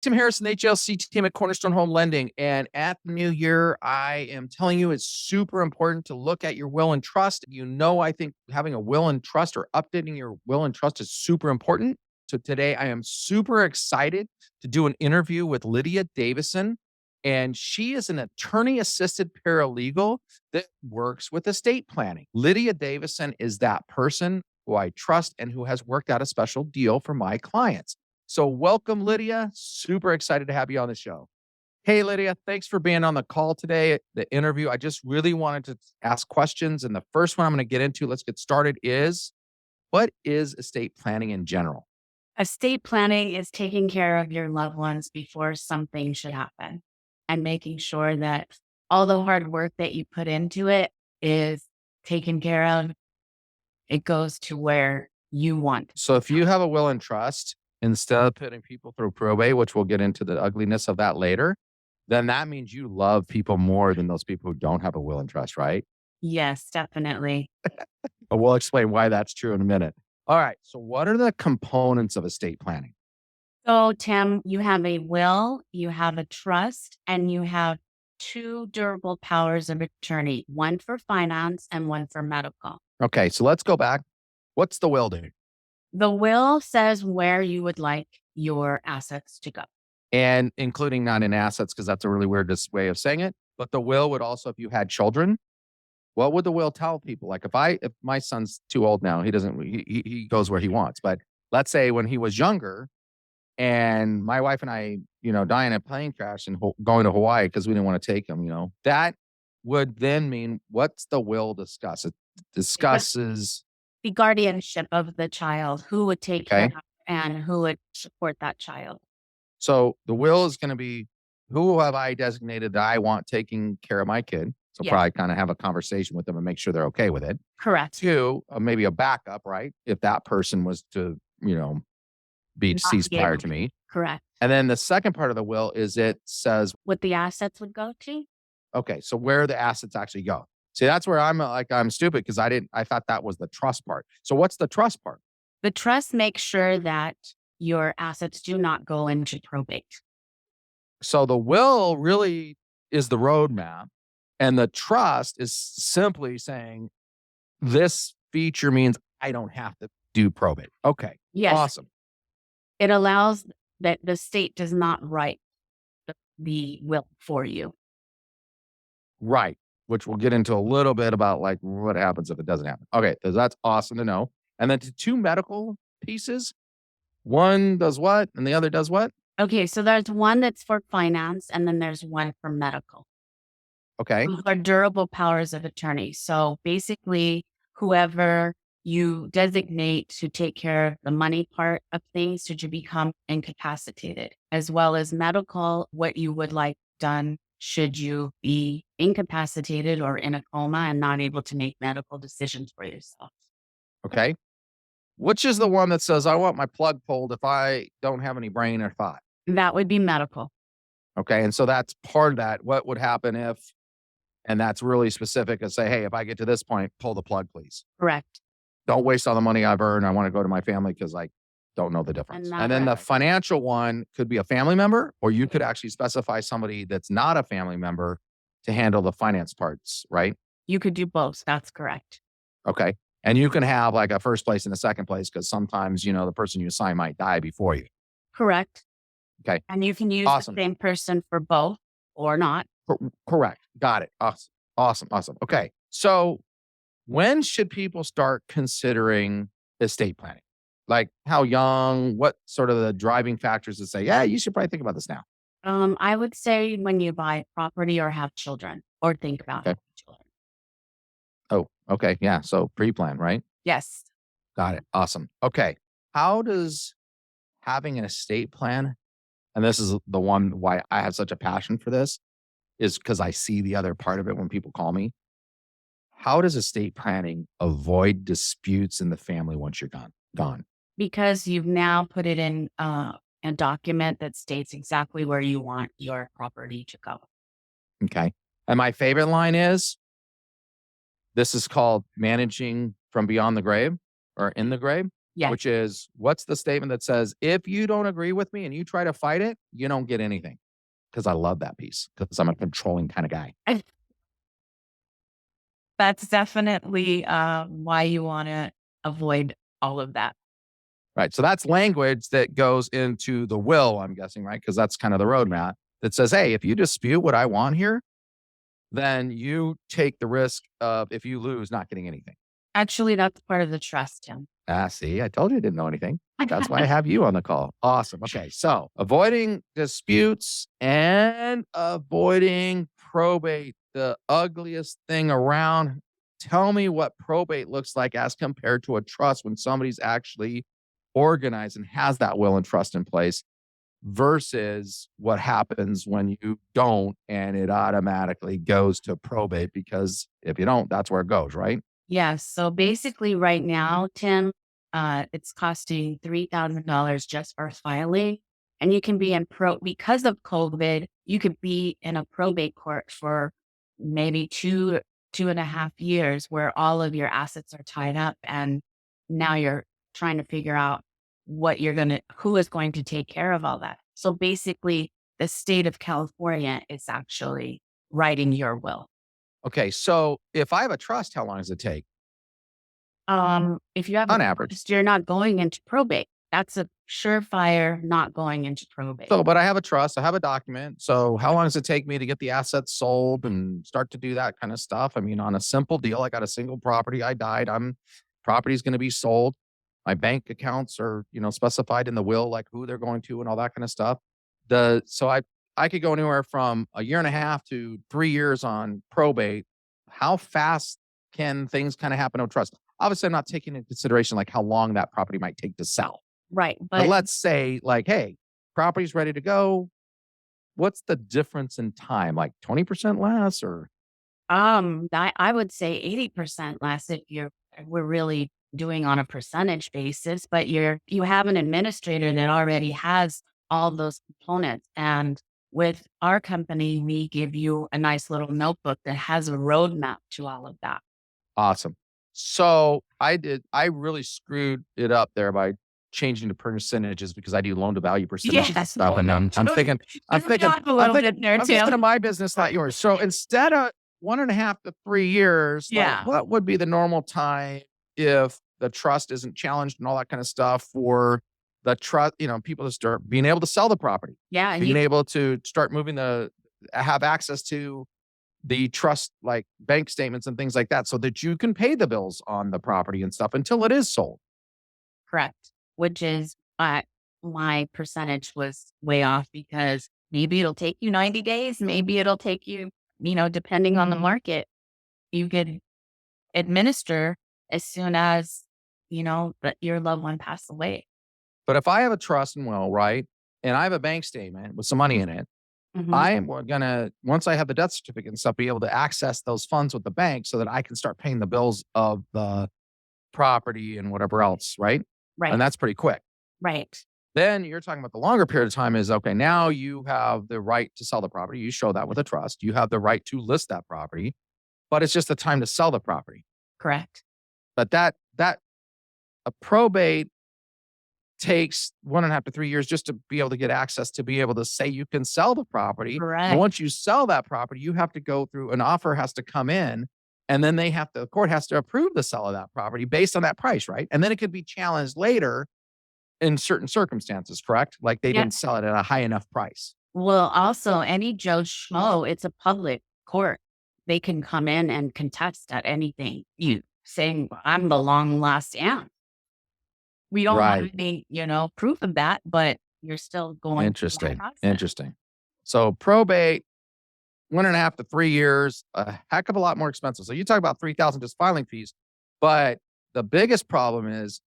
Tim Harrison, HLC team at Cornerstone Home Lending. And at the new year, I am telling you, it's super important to look at your will and trust. I think having a will and trust or updating your will and trust is super important. So today I am super excited to do an interview with Lydia Davison. And she is an attorney assisted paralegal that works with estate planning. Lydia Davison is that person who I trust and who has worked out a special deal for my clients. So welcome, Lydia. Super excited to have you on the show. Hey, Lydia, thanks for being on the call today, the interview. I just really wanted to ask questions. And the first one I'm going to get into, let's get started, is what is estate planning in general? Estate planning is taking care of your loved ones before something should happen and making sure that all the hard work that you put into it is taken care of. It goes to where you want. So if you have a will and trust, instead of putting people through probate, which we'll get into the ugliness of that later, then that means you love people more than those people who don't have a will and trust, right? Yes, definitely. But we'll explain why that's true in a minute. All right. So what are the components of estate planning? So, Tim, you have a will, you have a trust, and you have two durable powers of attorney, one for finance and one for medical. Okay. So let's go back. What's the will do? The will says where you would like your assets to go. And including not in assets, because that's a really weird way of saying it. But the will would also, if you had children, what would the will tell people? Like if my son's too old now, he goes where he wants. But let's say when he was younger and my wife and I, die in a plane crash and going to Hawaii because we didn't want to take him, that would then mean, what's the will discuss? It discusses. The guardianship of the child, who would take care Okay. of and who would support that child. So the will is going to be, who have I designated that I want taking care of my kid? So Yes. probably kind of have a conversation with them and make sure they're okay with it. Correct. Two, maybe a backup, right? If that person was to, be deceased prior to me. Correct. And then the second part of the will is it says, What the assets would go to? okay, so where the assets actually go. See, that's where I'm stupid because I thought that was the trust part. So what's the trust part? The trust makes sure that your assets do not go into probate. So the will really is the roadmap, and the trust is simply saying this feature means I don't have to do probate. Okay. Yes. Awesome. It allows that the state does not write the will for you. Right. Which we'll get into a little bit about like what happens if it doesn't happen. Okay. So that's awesome to know. And then to two medical pieces, one does what and the other does what? Okay. So there's one that's for finance and then there's one for medical. Okay. Those are durable powers of attorney. So basically, whoever you designate to take care of the money part of things should you become incapacitated, as well as medical, what you would like done should you be incapacitated or in a coma and not able to make medical decisions for yourself. Okay. Which is the one that says, I want my plug pulled if I don't have any brain or thought? That would be medical. Okay. And so that's part of that. What would happen if, and that's really specific and say, hey, if I get to this point, pull the plug, please. Correct. Don't waste all the money I've earned. I want to go to my family because I don't know the difference. And then the financial one could be a family member, or you could actually specify somebody that's not a family member to handle the finance parts, right? You could do both. That's correct. Okay. And you can have like a first place and a second place because sometimes, the person you assign might die before you. Correct. Okay. And you can use Awesome. the same person for both or not. Correct. Got it. Awesome. Okay. So when should people start considering estate planning? Like how young, what sort of the driving factors to say, yeah, you should probably think about this now? I would say when you buy property or have children or think about Okay. having children. Oh, okay. Yeah. So pre-plan, right? Yes. Got it. Awesome. Okay. How does having an estate plan, and this is the one why I have such a passion for this, is because I see the other part of it when people call me. How does estate planning avoid disputes in the family once you're gone? Because you've now put it in a document that states exactly where you want your property to go. Okay. And my favorite line is, this is called managing from beyond the grave or in the grave. Yes. which is what's the statement that says, if you don't agree with me and you try to fight it, you don't get anything. Because I love that piece because I'm a controlling kind of guy. That's definitely why you want to avoid all of that. Right. So that's language that goes into the will, I'm guessing, right? Because that's kind of the roadmap that says, hey, if you dispute what I want here, then you take the risk of, if you lose, not getting anything. Actually, that's part of the trust, Tim. See, I told you I didn't know anything. That's why I have you on the call. Awesome. Okay. So avoiding disputes and avoiding probate, the ugliest thing around. Tell me what probate looks like as compared to a trust when somebody's actually organized and has that will and trust in place versus what happens when you don't and it automatically goes to probate because if you don't, that's where it goes, right? Yes. So basically, right now, Tim, it's costing $3,000 just for filing. And you can be in because of COVID, you could be in a probate court for maybe 2.5 years where all of your assets are tied up. And now you're trying to figure out who is going to take care of all that. So basically, the state of California is actually writing your will. Okay. So if I have a trust, how long does it take If you have a on average? trust, you're not going into probate. That's a surefire not going into probate. So, but I have a trust, I have a document. So, how long does it take me to get the assets sold and start to do that kind of stuff? I mean, on a simple deal, I got a single property. I died. Property's going to be sold. My bank accounts are, specified in the will, like who they're going to and all that kind of stuff. I could go anywhere from a year and a half to 3 years on probate. How fast can things kind of happen on trust? Obviously, I'm not taking into consideration like how long that property might take to sell. Right. But But let's say like, hey, property's ready to go. What's the difference in time? Like 20% less or I would say 80% less if we're really doing on a percentage basis, but you have an administrator that already has all those components. And with our company, we give you a nice little notebook that has a roadmap to all of that. awesome. So I really screwed it up there by changing the percentages because I do loan to value percentages and Yes. stuff. And I'm thinking, I'm Screw me thinking, up a little bit there I'm thinking too. of my business, not yours. So instead of 1.5 to 3 years, like Yeah. what would be the normal time if the trust isn't challenged and all that kind of stuff for the trust, people to start being able to sell the property, Yeah. And being you able to start have access to the trust, like bank statements and things like that, so that you can pay the bills on the property and stuff until it is sold. correct, which is my percentage was way off because maybe it'll take you 90 days. Maybe it'll take you, depending on the market, you could administer as soon as, that your loved one passed away. But if I have a trust and will, right, and I have a bank statement with some money in it, Hmm. I am gonna, once I have the death certificate and stuff, be able to access those funds with the bank so that I can start paying the bills of the property and whatever else, right? Right. And that's pretty quick. Right. Then you're talking about the longer period of time is okay, now you have the right to sell the property. You show that with a trust. You have the right to list that property, but it's just the time to sell the property. Correct. But that a probate takes 1.5 to 3 years just to be able to get access to be able to say you can sell the property. And Correct. once you sell that property, you have to go through an offer has to come in and then the court has to approve the sale of that property based on that price, right? And then it could be challenged later in certain circumstances, correct? Like they Yeah. didn't sell it at a high enough price. Well, also any Joe Schmo, it's a public court. They can come in and contest at anything. You saying I'm the long lost aunt. We don't have Right. any, proof of that, but you're still going through that Interesting. process. Interesting. So probate, 1.5 to 3 years, a heck of a lot more expensive. So you talk about 3,000 just filing fees, but the biggest problem is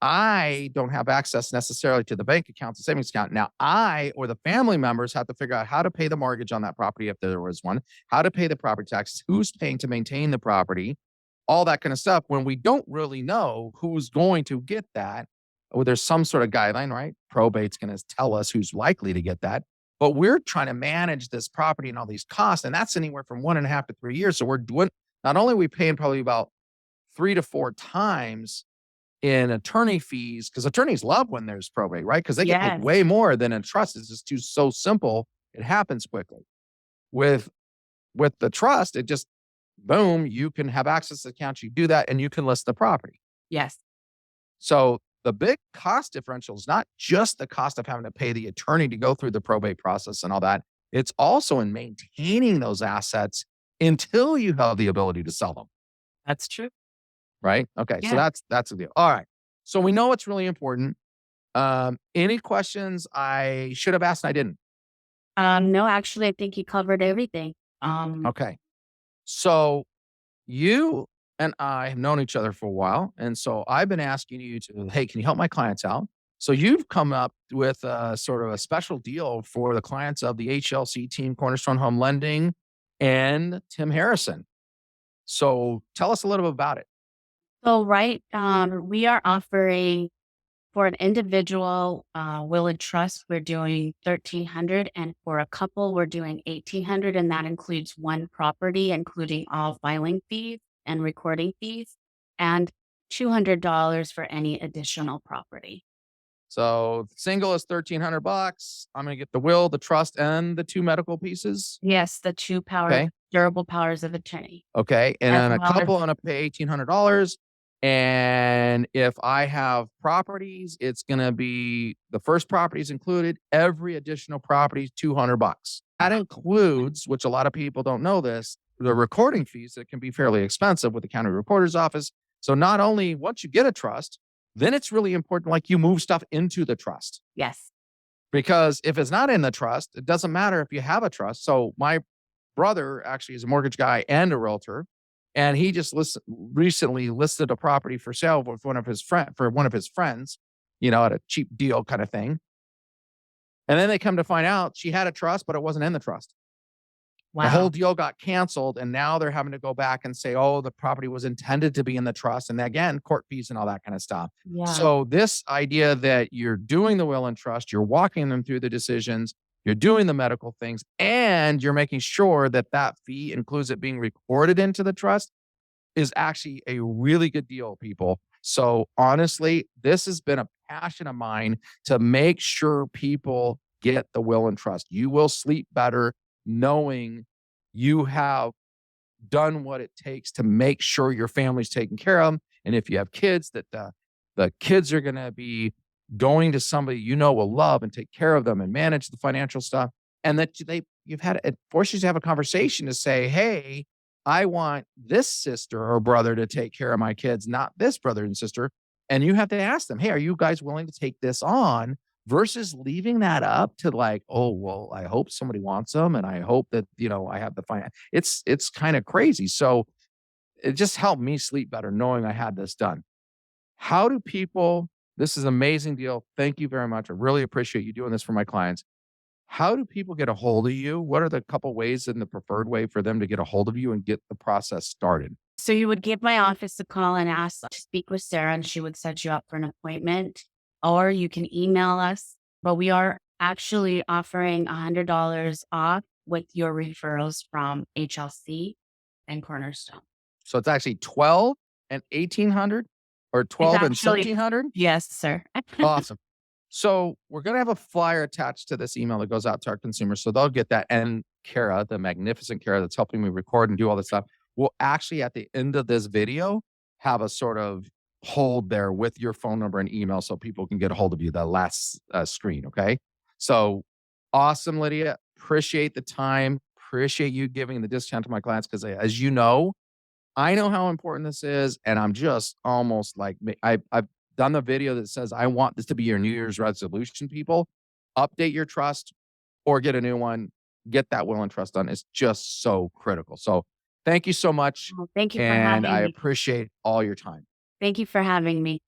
I don't have access necessarily to the bank accounts and savings account. Now, I or the family members have to figure out how to pay the mortgage on that property if there was one, how to pay the property taxes, who's paying to maintain the property, all that kind of stuff. When we don't really know who's going to get that, or there's some sort of guideline, right? Probate's going to tell us who's likely to get that. But we're trying to manage this property and all these costs, and that's anywhere from 1.5 to 3 years. So we're doing not only are we paying probably about 3 to 4 times in attorney fees, because attorneys love when there's probate, right? Because they get paid Yes. way more than a trust. It's just so simple. It happens quickly. With the trust, it just boom, you can have access to the account, you do that, and you can list the property. Yes. So the big cost differential is not just the cost of having to pay the attorney to go through the probate process and all that. It's also in maintaining those assets until you have the ability to sell them, That's true. right? Okay, so Yeah. that's the deal. All right. So we know it's really important. Any questions I should have asked and I didn't? No, actually, I think you covered everything. Okay. So you and I have known each other for a while. And so I've been asking you to, hey, can you help my clients out? So you've come up with a sort of a special deal for the clients of the HLC team, Cornerstone Home Lending, and Tim Harrison. So tell us a little bit about it. So, right, we are offering for an individual will and trust, we're doing 1,300, and for a couple, we're doing 1,800, and that includes one property, including all filing fees and recording fees, and $200 for any additional property. So single is $1,300. I'm going to get the will, the trust, and the two medical pieces. Yes, the two Okay. durable powers of attorney, Okay. And as then a well as couple, I'm going to pay $1,800. And if I have properties, it's going to be the first property is included. Every additional property is $200. That includes, which a lot of people don't know this, the recording fees that can be fairly expensive with the county recorder's office. So not only once you get a trust, then it's really important, like you move stuff into the trust. yes. Because if it's not in the trust, it doesn't matter if you have a trust. So my brother actually is a mortgage guy and a realtor, and he just recently listed a property for sale with one of his friends, at a cheap deal kind of thing. And then they come to find out she had a trust, but it wasn't in the trust. The whole Wow. deal got canceled, and now they're having to go back and say, "Oh, the property was intended to be in the trust," and again, court fees and all that kind of stuff. Yeah. So this idea that you're doing the will and trust, you're walking them through the decisions, you're doing the medical things, and you're making sure that that fee includes it being recorded into the trust is actually a really good deal, people. So honestly, this has been a passion of mine to make sure people get the will and trust. You will sleep better knowing you have done what it takes to make sure your family's taken care of. And if you have kids, that the kids are going to be going to somebody will love and take care of them and manage the financial stuff. And that it forces you to have a conversation to say, hey, I want this sister or brother to take care of my kids, not this brother and sister. And you have to ask them, hey, are you guys willing to take this on? Versus leaving that up to like, oh, well, I hope somebody wants them. And I hope that, I have the finance. It's kind of crazy. So it just helped me sleep better knowing I had this done. How do people, this is an amazing deal. Thank you very much. I really appreciate you doing this for my clients. How do people get a hold of you? What are the couple ways and the preferred way for them to get a hold of you and get the process started? So you would give my office a call and ask to speak with Sarah, and she would set you up for an appointment, or you can email us. But we are actually offering $100 off with your referrals from HLC and Cornerstone. So it's actually 12 and 1800 or It's 12 and actually 1700? yes, sir. Awesome. So we're going to have a flyer attached to this email that goes out to our consumers. So they'll get that. And Kara, the magnificent Kara that's helping me record and do all this stuff, will actually at the end of this video have a sort of hold there with your phone number and email so people can get a hold of you, the last screen. Okay. So awesome, Lydia. Appreciate the time. Appreciate you giving the discount to my clients because as you know, I know how important this is. And I'm just almost like, I've done the video that says, I want this to be your New Year's resolution, people. Update your trust or get a new one. Get that will and trust done. It's just so critical. So thank you so much. Well, thank you for And having I me. appreciate all your time. Thank you for having me.